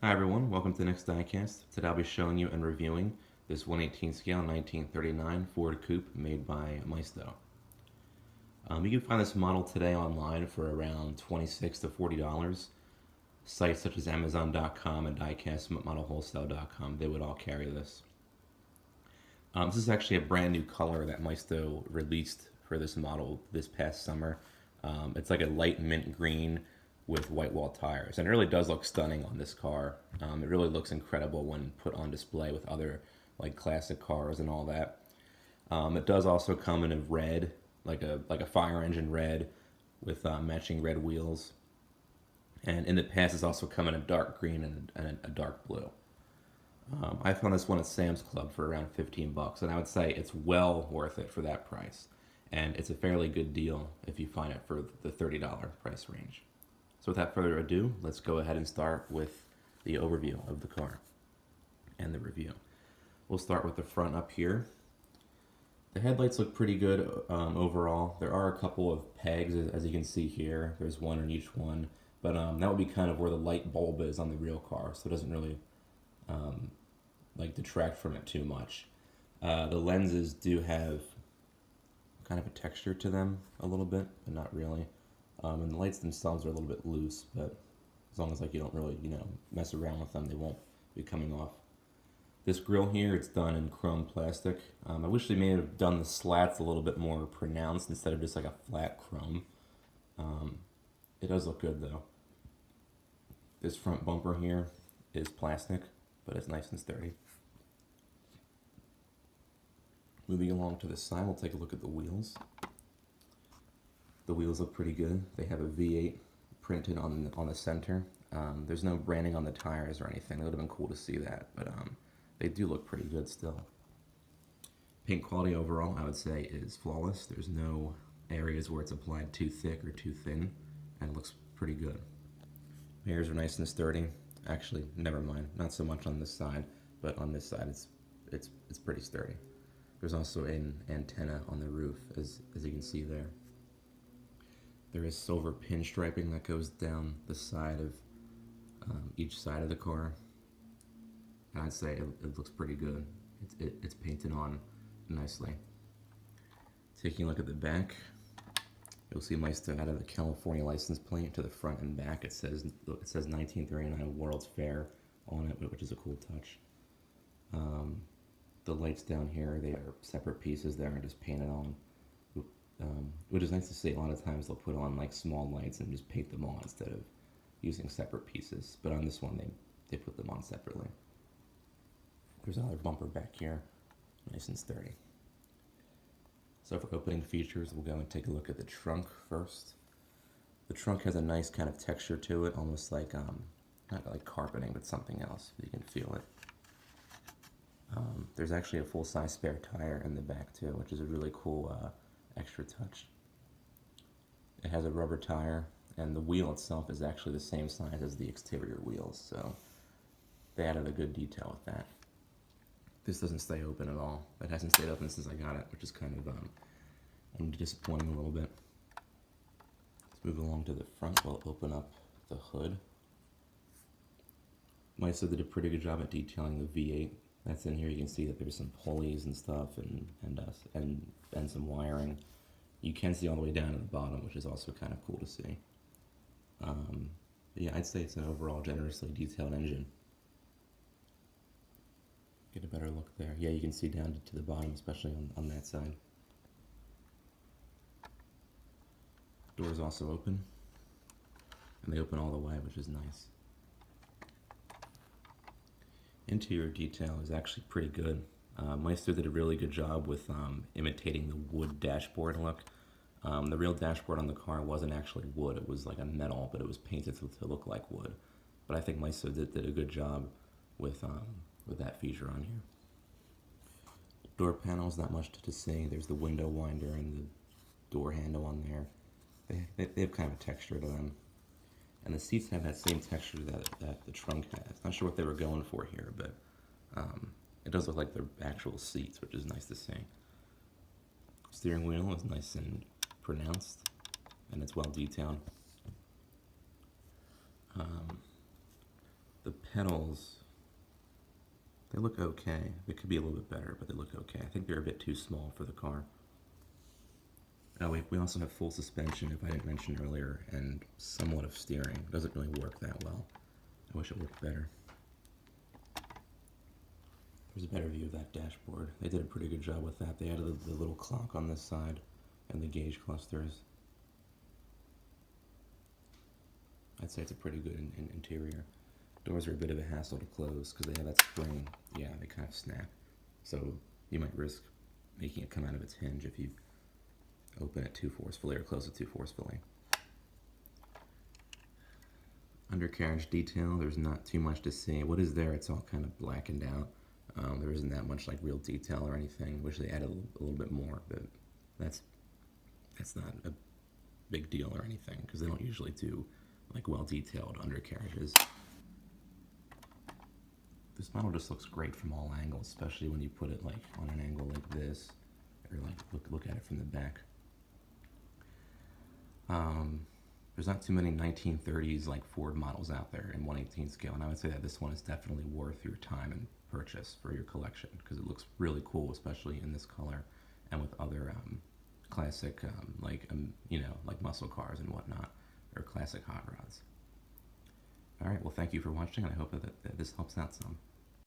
Hi everyone, welcome to the next diecast. Today I'll be showing you and reviewing this 1/18 scale 1939 Ford Coupe made by Maisto. You can find this model today online for around $26 to $40. Sites such as Amazon.com and diecastmodelwholesale.com, they would all carry this. This is actually a brand new color that Maisto released for this model this past summer. It's like a light mint green with white wall tires, and it really does look stunning on this car. It really looks incredible when put on display with other like classic cars and all that. It does also come in a red, like a fire engine red, with matching red wheels. And in the past, it's also come in a dark green and a dark blue. I found this one at Sam's Club for around 15 bucks, and I would say it's well worth it for that price. And it's a fairly good deal if you find it for the $30 price range. So without further ado, let's go ahead and start with the overview of the car and the review. We'll start with the front up here. The headlights look pretty good overall. There are a couple of pegs, as you can see here. There's one on each one, but that would be kind of where the light bulb is on the real car, so it doesn't really like detract from it too much. The lenses do have kind of a texture to them a little bit, but not really. And the lights themselves are a little bit loose, but as long as like you don't really mess around with them, they won't be coming off. This grille here, it's done in chrome plastic. I wish they may have done the slats a little bit more pronounced instead of just like a flat chrome. It does look good though. This front bumper here is plastic, but it's nice and sturdy. Moving along to the side, we'll take a look at the wheels. The wheels look pretty good. They have a V8 printed on the center. There's no branding on the tires or anything. It would have been cool to see that, but they do look pretty good still. Paint quality overall, I would say, is flawless. There's no areas where it's applied too thick or too thin, and it looks pretty good. Mirrors are nice and sturdy. Actually, never mind. Not so much on this side, but on this side, it's pretty sturdy. There's also an antenna on the roof, as you can see there. There is silver pinstriping that goes down the side of each side of the car. And I'd say it looks pretty good. It's painted on nicely. Taking a look at the back, you'll see Maisto added the California license plate to the front and back. It says 1939 World's Fair on it, which is a cool touch. The lights down here, they are separate pieces there and just painted on. Which is nice to see. A lot of times they'll put on like small lights and just paint them on instead of using separate pieces. But on this one, they put them on separately. There's another bumper back here, nice and sturdy. So for opening features, we'll go and take a look at the trunk first. The trunk has a nice kind of texture to it, almost like, not like carpeting, but something else. You can feel it. There's actually a full-size spare tire in the back too, which is a really cool extra touch. It has a rubber tire, and the wheel itself is actually the same size as the exterior wheels, so they added a good detail with that. This doesn't stay open at all. It hasn't stayed open since I got it, which is kind of disappointing a little bit. Let's move along to the front. We'll open up the hood. Maisto did a pretty good job at detailing the V8 that's in here. You can see that there's some pulleys and stuff and some wiring. You can see all the way down to the bottom, which is also kind of cool to see. Yeah, I'd say it's an overall generously detailed engine. Get a better look there. Yeah, you can see down to the bottom, especially on that side. Doors also open, and they open all the way, which is nice. Interior detail is actually pretty good. Maisto did a really good job with imitating the wood dashboard look. The real dashboard on the car wasn't actually wood, it was like a metal, but it was painted to look like wood. But I think Maisto did a good job with that feature on here. Door panels, not much to see. There's the window winder and the door handle on there. They have kind of a texture to them. And the seats have that same texture that the trunk has. Not sure what they were going for here, but it does look like they're actual seats, which is nice to see. Steering wheel is nice and pronounced, and it's well detailed. The pedals, they look okay. They could be a little bit better, but they look okay. I think they're a bit too small for the car. Oh, we also have full suspension, if I didn't mention earlier, and somewhat of steering. It doesn't really work that well. I wish it worked better. There's a better view of that dashboard. They did a pretty good job with that. They added the little clock on this side and the gauge clusters. I'd say it's a pretty good interior. Doors are a bit of a hassle to close because they have that spring. Yeah, they kind of snap. So you might risk making it come out of its hinge if you open it too forcefully or close it too forcefully. Undercarriage detail, there's not too much to see. What is there, it's all kind of blackened out. There isn't that much like real detail or anything. Wish they added a little bit more, but that's not a big deal or anything because they don't usually do like well detailed undercarriages. This model just looks great from all angles, especially when you put it like on an angle like this, or like look at it from the back. There's not too many 1930s like Ford models out there in 1/18 scale, and I would say that this one is definitely worth your time and purchase for your collection because it looks really cool, especially in this color and with other classic you know, like muscle cars and whatnot, or classic hot rods. All right, well, thank you for watching, and I hope that this helps out some.